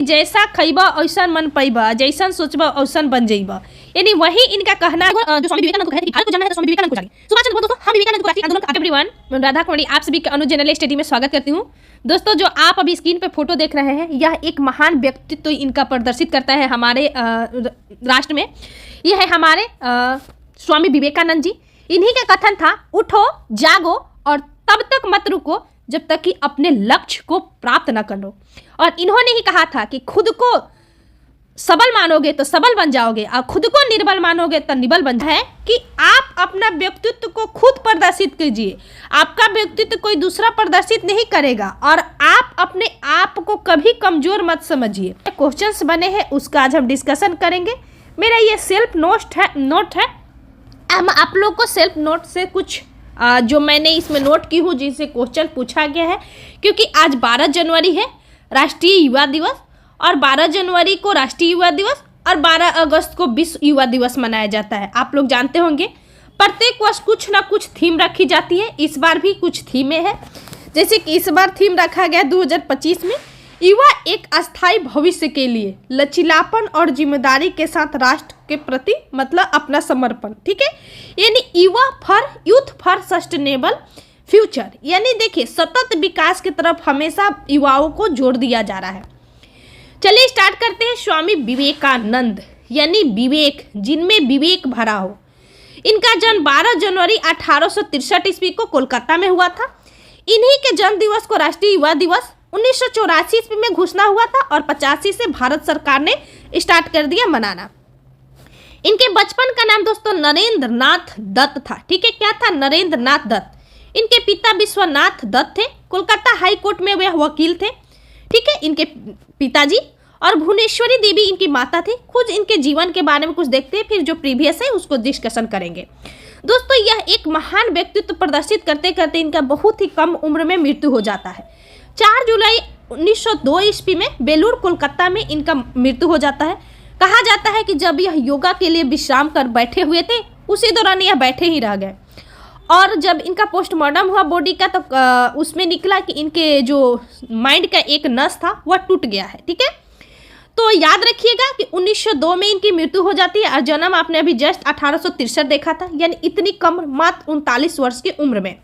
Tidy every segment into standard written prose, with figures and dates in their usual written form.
जैसा खइबा वैसन मन पैबा, जैसन सोचबा वैसन बन जइबा। यानी वही इनका कहना है जो स्वामी विवेकानंद को कहते हैं कि भारत को जानना है तो स्वामी विवेकानंद को जानिए। सुभाष चंद्र बोस दोस्तों, हम विवेकानंद को राष्ट्रीय आंदोलन का एवरीवन, राधा कुमारी आप सभी के अनुज जर्नल स्टडी में स्वागत करती हूँ। दोस्तों, जो आप अभी स्क्रीन पे फोटो देख रहे हैं, यह एक महान व्यक्तित्व तो इनका प्रदर्शित करता है हमारे राष्ट्र में। यह है हमारे स्वामी विवेकानंद जी। इन्हीं का कथन था, उठो जागो और तब तक मत रुको जब तक कि अपने लक्ष्य को प्राप्त न कर लो। और इन्होंने ही कहा था कि खुद को सबल मानोगे तो सबल बन जाओगे और खुद को निर्बल मानोगे तो निबल बन जाए। कि आप अपना व्यक्तित्व को खुद प्रदर्शित कीजिए, आपका व्यक्तित्व कोई दूसरा प्रदर्शित नहीं करेगा। और आप अपने आप को कभी कमजोर मत समझिए। क्वेश्चंस बने हैं, उसका आज हम डिस्कशन करेंगे। मेरा ये सेल्फ नोट है। हम आप लोग को सेल्फ नोट से कुछ जो मैंने इसमें नोट की हूँ, जिनसे क्वेश्चन पूछा गया है, क्योंकि आज 12 जनवरी है राष्ट्रीय युवा दिवस, और 12 जनवरी को राष्ट्रीय युवा दिवस और 12 अगस्त को विश्व युवा दिवस मनाया जाता है। आप लोग जानते होंगे प्रत्येक वर्ष कुछ ना कुछ थीम रखी जाती है। इस बार भी कुछ थीमें हैं, जैसे कि इस बार थीम रखा गया 2025 में युवा एक अस्थायी भविष्य के लिए लचीलापन और जिम्मेदारी के साथ राष्ट्र के प्रति मतलब अपना समर्पण। ठीक है, यानी यूथ फॉर सस्टेनेबल फ्यूचर। यानी देखिए, सतत विकास की तरफ हमेशा युवाओं को जोड़ दिया जा रहा है। चलिए स्टार्ट करते हैं। स्वामी विवेकानंद यानी विवेक, जिनमें विवेक भरा हो। इनका जन्म 12 जनवरी 1863 ईस्वी को कोलकाता में हुआ था। इन्हीं के जन्म दिवस को राष्ट्रीय युवा दिवस 1984 ईस्वी में घोषणा हुआ था और 85 से भारत सरकार ने स्टार्ट कर दिया मनाना। इनके बचपन का नाम दोस्तों नरेंद्र नाथ दत्त था। ठीक है, क्या था? नरेंद्र नाथ दत्त। इनके पिता विश्वनाथ दत्त थे, कोलकाता हाई कोर्ट में वे वकील थे। ठीक है, इनके पिताजी, और भुवनेश्वरी देवी इनकी माता थी। खुद इनके जीवन के बारे में कुछ देखते हैं, फिर जो प्रीवियस है उसको डिस्कशन करेंगे। दोस्तों, यह एक महान व्यक्तित्व प्रदर्शित करते करते इनका बहुत ही कम उम्र में मृत्यु हो जाता है। 4 जुलाई 1902 ईस्वी में बेलूर कोलकाता में इनका मृत्यु हो जाता है। कहा जाता है कि जब यह योगा के लिए विश्राम कर बैठे हुए थे, उसी दौरान यह बैठे ही रह गए। और जब इनका पोस्टमार्टम हुआ बॉडी का, तो उसमें निकला कि इनके जो माइंड का एक नस था वह टूट गया है। ठीक है, तो याद रखिएगा कि 1902 में इनकी मृत्यु हो जाती है और जन्म आपने अभी जस्ट 1863 देखा था, यानी इतनी कम, मात्र 39 वर्ष की उम्र में।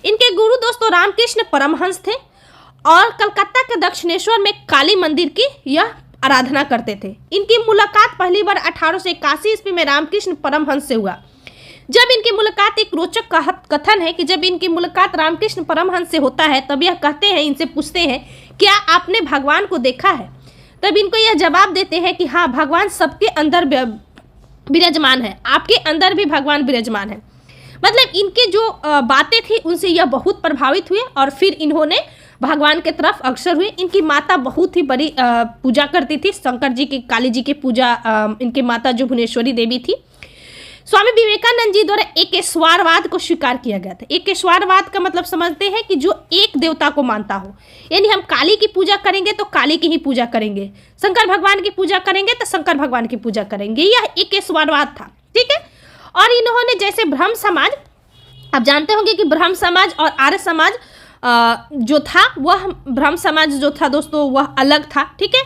इनके गुरु दोस्तों रामकृष्ण परमहंस थे और कलकत्ता के दक्षिणेश्वर में काली मंदिर की यह आराधना करते थे। इनकी मुलाकात पहली बार 1881 ईस्वी में रामकृष्ण परमहंस से हुआ। जब इनकी मुलाकात, एक रोचक कथन है कि जब इनकी मुलाकात रामकृष्ण परमहंस से होता है, तब यह कहते हैं, इनसे पूछते हैं, क्या आपने भगवान को देखा है? तब इनको यह जवाब देते हैं कि हाँ, भगवान सबके अंदर विराजमान है, आपके अंदर भी भगवान विराजमान है। मतलब इनके जो बातें थी उनसे यह बहुत प्रभावित हुए और फिर इन्होंने भगवान के तरफ अग्रसर हुए। इनकी माता बहुत ही बड़ी पूजा करती थी, शंकर जी की, काली जी की पूजा इनकी माता जो भुवनेश्वरी देवी थी। स्वामी विवेकानंद जी द्वारा एकेश्वरवाद को स्वीकार किया गया था। एकेश्वरवाद का मतलब समझते हैं कि जो एक देवता को मानता हो, यानी हम काली की पूजा करेंगे तो काली की ही पूजा करेंगे, शंकर भगवान की पूजा करेंगे तो शंकर भगवान की पूजा करेंगे। यह एकेश्वरवाद था। ठीक है, और इन्होंने जैसे ब्रह्म समाज, आप जानते होंगे कि ब्रह्म समाज और आर्य समाज जो था, वह ब्रह्म समाज जो था दोस्तों वह अलग था। ठीक है,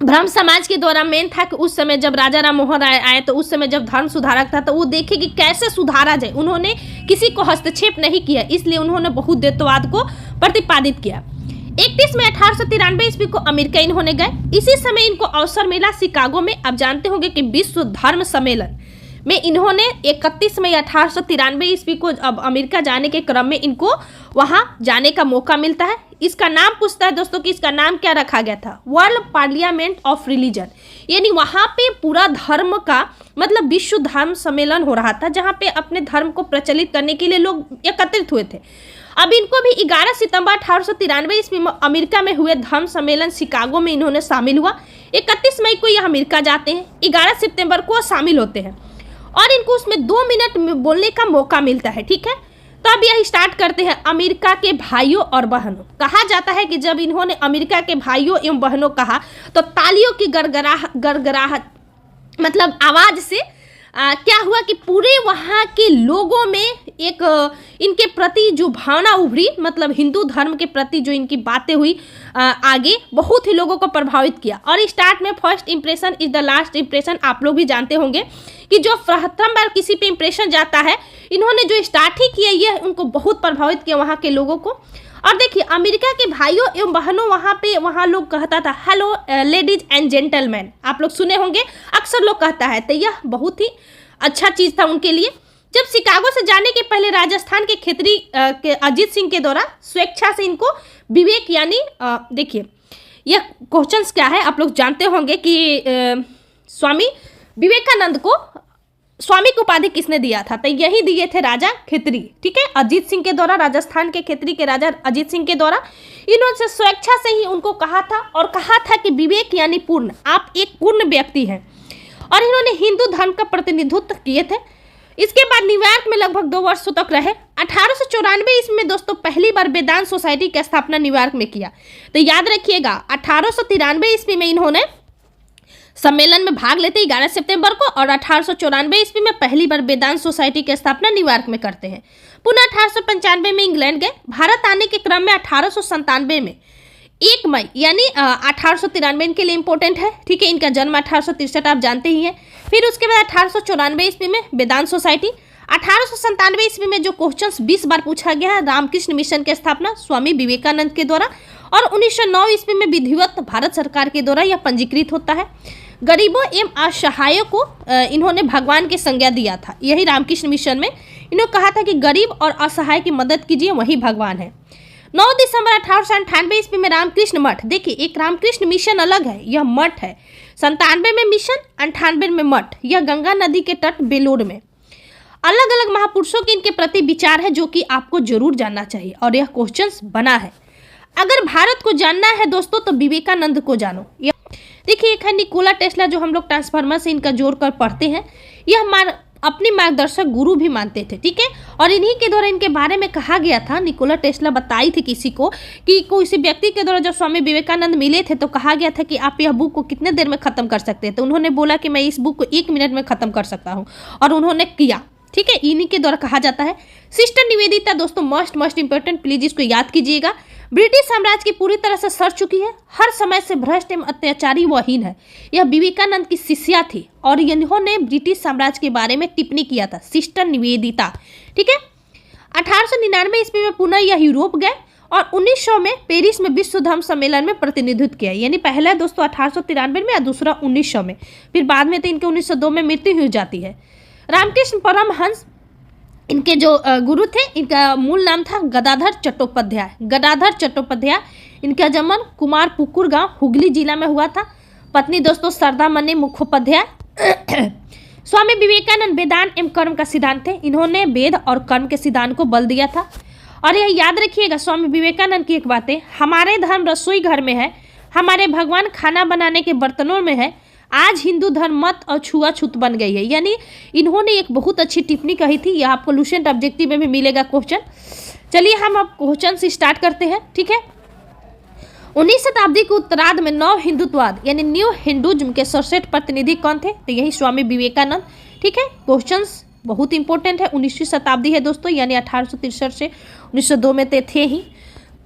ब्रह्म समाज के द्वारा मेन था कि उस समय जब राजा राम मोहन राय आए, तो उस समय जब धर्म सुधारक था, तो वो देखे कि कैसे सुधारा जाए। उन्होंने किसी को हस्तक्षेप नहीं किया, इसलिए उन्होंने बहुदेववाद को प्रतिपादित किया। 31 में 1893 ईस्वी को अमेरिका इन्होंने गए। इसी समय इनको अवसर मिला शिकागो में, आप जानते होंगे कि विश्व धर्म सम्मेलन में इन्होंने 31 मई 1893 ईस्वी को अब अमेरिका जाने के क्रम में इनको वहां जाने का मौका मिलता है। इसका नाम पूछता है दोस्तों कि इसका नाम क्या रखा गया था? World parliament of religion. यानी वहां पे पूरा धर्म का मतलब विश्व धर्म सम्मेलन हो रहा था, जहां पे अपने धर्म को प्रचलित करने के लिए लोग एकत्रित हुए थे। अब इनको भी 11 सितंबर 1893 ईस्वी में अमेरिका में हुए धर्म सम्मेलन शिकागो में इन्होंने शामिल हुआ। 31 मई को यह अमेरिका जाते हैं, 11 सितंबर को शामिल होते हैं और इनको उसमें 2 मिनट बोलने का मौका मिलता है। ठीक है, तो अब यह स्टार्ट करते हैं। अमेरिका के भाइयों और बहनों, कहा जाता है कि जब इन्होंने अमेरिका के भाइयों एवं बहनों कहा, तो तालियों की गड़गड़ाहट मतलब आवाज से क्या हुआ कि पूरे वहाँ के लोगों में एक इनके प्रति जो भावना उभरी, मतलब हिंदू धर्म के प्रति जो इनकी बातें हुई आगे बहुत ही लोगों को प्रभावित किया। और स्टार्ट में first impression is the last impression, आप लोग भी जानते होंगे कि जो प्रथम बार किसी पे इंप्रेशन जाता है, इन्होंने जो स्टार्ट ही किया ये उनको बहुत प्रभावित किया वहाँ के लोगों को। और देखिए अमेरिका के भाइयों एवं बहनों वहाँ लोग कहता था हेलो लेडीज एंड जेंटलमैन, आप लोग सुने होंगे, अक्सर लोग कहता है, तो यह बहुत ही अच्छा चीज़ था उनके लिए। जब शिकागो से जाने के पहले राजस्थान के खेतरी के अजीत सिंह के द्वारा स्वेच्छा से इनको विवेक यानी देखिए यह क्वेश्चंस क्या है, आप लोग जानते होंगे कि स्वामी विवेकानंद को स्वामी की उपाधि किसने दिया था, तो यही दिए थे राजा खेतरी, ठीक है, अजीत सिंह के द्वारा, राजस्थान के खेतरी के राजा अजीत सिंह के द्वारा। इन्होंने स्वेच्छा से ही उनको कहा था और कहा था कि विवेक यानी पूर्ण, आप एक पूर्ण व्यक्ति हैं। और इन्होंने हिंदू धर्म का प्रतिनिधित्व किए थे। इसके बाद न्यूयॉर्क में लगभग 2 वर्षों तक रहे। 1894 ईस्वी में दोस्तों पहली बार वेदांत सोसाइटी की स्थापना न्यूयॉर्क में किया। तो याद रखिएगा 1893 ईस्वी में इन्होंने सम्मेलन में भाग लेते 11 सितंबर को, और 1894 ईस्वी में पहली बार वेदांत सोसाइटी की स्थापना न्यूयॉर्क में करते हैं। पुनः 1895 में इंग्लैंड गए। भारत आने के क्रम में 1897 में 1 मई यानी 1893 इनके लिए इंपॉर्टेंट है, ठीक है, इनका जन्म 1863 आप जानते ही हैं। फिर उसके बाद 1894 ईस्वी में वेदांत सोसाइटी। 1897 ईस्वी में जो क्वेश्चंस 20 बार पूछा गया है, रामकृष्ण मिशन की स्थापना स्वामी विवेकानंद के द्वारा, और 1909 ईस्वी में विधिवत भारत सरकार के द्वारा यह पंजीकृत होता है। गरीबों एवं असहायों को इन्होंने भगवान की संज्ञा दिया था, यही रामकृष्ण मिशन में इन्होंने कहा था कि गरीब और असहाय की मदद कीजिए, वही भगवान है। 9 दिसंबर 1898 ईस्वी में रामकृष्ण मठ, देखिए एक रामकृष्ण मिशन अलग है, यह मठ है। 97 में मिशन, 98 में मठ, यह गंगा नदी के तट बेलोर में। अलग अलग महापुरुषों के इनके प्रति विचार है जो कि आपको जरूर जानना चाहिए, और यह क्वेश्चंस बना है। अगर भारत को जानना है दोस्तों तो विवेकानंद को जानो। देखिए एक है निकोला टेस्ला, जो हम लोग ट्रांसफार्मर से इनका जोड़कर पढ़ते हैं, यह अपनी मार्गदर्शक गुरु भी मानते थे, ठीक है। और इन्हीं के द्वारा इनके बारे में कहा गया था, निकोला टेस्ला बताई थी किसी को कि किसी व्यक्ति के द्वारा जब स्वामी विवेकानंद मिले थे तो कहा गया था कि आप यह बुक को कितने देर में ख़त्म कर सकते हैं, तो उन्होंने बोला कि मैं इस बुक को 1 मिनट में ख़त्म कर सकता हूँ, और उन्होंने किया, ठीक है। इन्हीं के द्वारा कहा जाता है। सिस्टर निवेदिता दोस्तों मस्ट इंपॉर्टेंट, प्लीज इसको याद कीजिएगा। ब्रिटिश साम्राज्य की पूरी तरह से सर चुकी है, हर समय से भ्रष्ट एवं अत्याचारी व हीन है। यह विवेकानंद की शिष्या थी और इन्होंने ब्रिटिश साम्राज्य के बारे में टिप्पणी किया था, सिस्टर निवेदिता, ठीक है। 1899 ईस्वी में पुनः यह यूरोप गए और 1900 में पेरिस में विश्व धर्म सम्मेलन में प्रतिनिधित्व किया, यानी पहला दोस्तों 1893 में और दूसरा 1900 में, फिर बाद में तो इनके 1902 में मृत्यु हो जाती है। रामकृष्ण परमहंस इनके जो गुरु थे, इनका मूल नाम था गदाधर चट्टोपाध्याय। गदाधर चट्टोपाध्याय, इनका जन्म कुमारपुकुर गांव हुगली जिला में हुआ था। पत्नी दोस्तों सरदामणि मुखोपाध्याय। स्वामी विवेकानंद वेदांत एवं कर्म का सिद्धांत थे, इन्होंने वेद और कर्म के सिद्धांत को बल दिया था। और यह याद रखिएगा स्वामी विवेकानंद की एक बातें, हमारे धर्म रसोई घर में है, हमारे भगवान खाना बनाने के बर्तनों में है, आज हिंदू धर्म मत और छुआछूत बन गई है। यानी इन्होंने एक बहुत अच्छी टिप्पणी कही थी, यह आपको लुसेंट ऑब्जेक्टिव में भी मिलेगा क्वेश्चन। चलिए हम अब क्वेश्चन से स्टार्ट करते हैं, ठीक है। 19वीं शताब्दी के उत्तरार्ध में नव हिंदुत्ववाद यानी न्यू हिंदुज्म के सर्वश्रेष्ठ प्रतिनिधि कौन थे, तो यही स्वामी विवेकानंद, ठीक है। क्वेश्चंस बहुत इंपॉर्टेंट है। 19वीं शताब्दी है दोस्तों, यानी 1863 से 1902 में थे ही।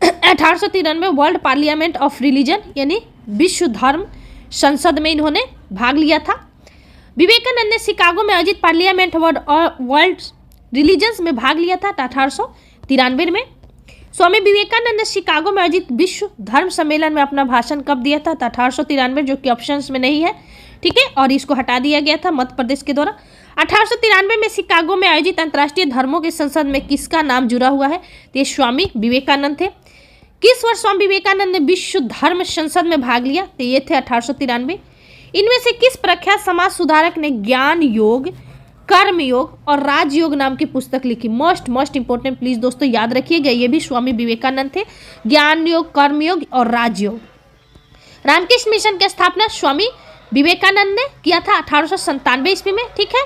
1893 वर्ल्ड पार्लियामेंट ऑफ रिलीजन यानी विश्व धर्म संसद में इन्होंने भाग लिया था। विवेकानंद ने शिकागो में आयोजित पार्लियामेंट वर्ल्ड रिलीजन्स में भाग लिया था 1893 में। स्वामी विवेकानंद ने शिकागो में आयोजित विश्व धर्म सम्मेलन में अपना भाषण कब दिया था, तो 1893, जो कि ऑप्शंस में नहीं है, ठीक है, और इसको हटा दिया गया था मध्य प्रदेश के द्वारा। 1893 में शिकागो में आयोजित अंतर्राष्ट्रीय धर्मों की संसद में किसका नाम जुड़ा हुआ है, तो ये स्वामी विवेकानंद थे। किस वर्ष स्वामी विवेकानंद ने विश्व धर्म संसद में भाग लिया, तो ये थे 1893। इनमें से किस प्रख्यात समाज सुधारक ने ज्ञान योग, कर्म योग और राजयोग नाम की पुस्तक लिखी? मोस्ट इंपोर्टेंट, प्लीज दोस्तों याद रखिएगा, ये भी स्वामी विवेकानंद थे। ज्ञान योग, कर्म योग और राजयोग। रामकृष्ण मिशन की स्थापना स्वामी विवेकानंद ने किया था 1897 ईस्वी में, ठीक है।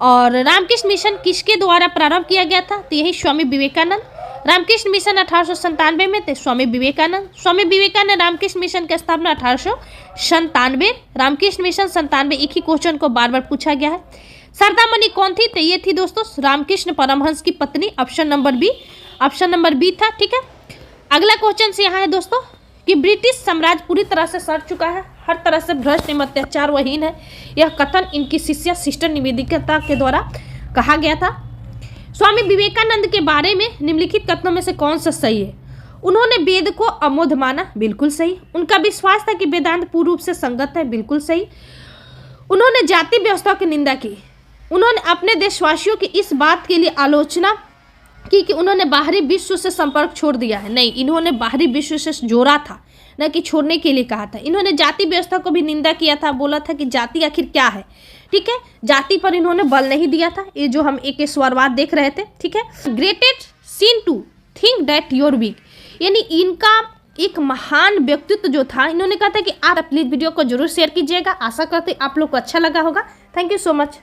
और रामकृष्ण मिशन किसके द्वारा प्रारंभ किया गया था, तो यही स्वामी विवेकानंद। रामकृष्ण मिशन 1897 में थे स्वामी विवेकानंद। स्वामी विवेकानंद रामकृष्ण मिशन की स्थापना 1897। रामकृष्ण मिशन 97, एक ही क्वेश्चन को बार बार पूछा गया है। शारदामणि कौन थी? तो ये थी दोस्तों रामकृष्ण परमहंस की पत्नी। ऑप्शन नंबर बी था। ठीक है, अगला क्वेश्चन से यहाँ है दोस्तों कि ब्रिटिश साम्राज्य पूरी तरह से सड़ चुका है, हर तरह से भ्रष्ट एवं अत्याचारहीन है। यह कथन इनकी शिष्या सिस्टर निवेदिता के द्वारा कहा गया था। स्वामी विवेकानंद के बारे में निम्नलिखित कथनों में से कौन सा सही है? उन्होंने वेद को अमोघ माना, बिल्कुल सही। उनका विश्वास था कि वेदांत पूर्ण रूप से संगत है, बिल्कुल सही। उन्होंने जाति व्यवस्था की निंदा की। उन्होंने अपने देशवासियों की इस बात के लिए आलोचना की कि उन्होंने बाहरी विश्व से संपर्क छोड़ दिया है। नहीं, इन्होंने बाहरी विश्व से जोड़ा था, न कि छोड़ने के लिए कहा था। इन्होंने जाति व्यवस्था को भी निंदा किया था, बोला था कि जाति आखिर क्या है। ठीक है, जाति पर इन्होंने बल नहीं दिया था, ये जो हम एक स्वरवाद देख रहे थे। ठीक है, greatest sin to think that your weak, यानी इनका एक महान व्यक्तित्व जो था, इन्होंने कहा था कि आप प्लीज वीडियो को जरूर शेयर कीजिएगा। आशा करते आप लोग को अच्छा लगा होगा। Thank you so much.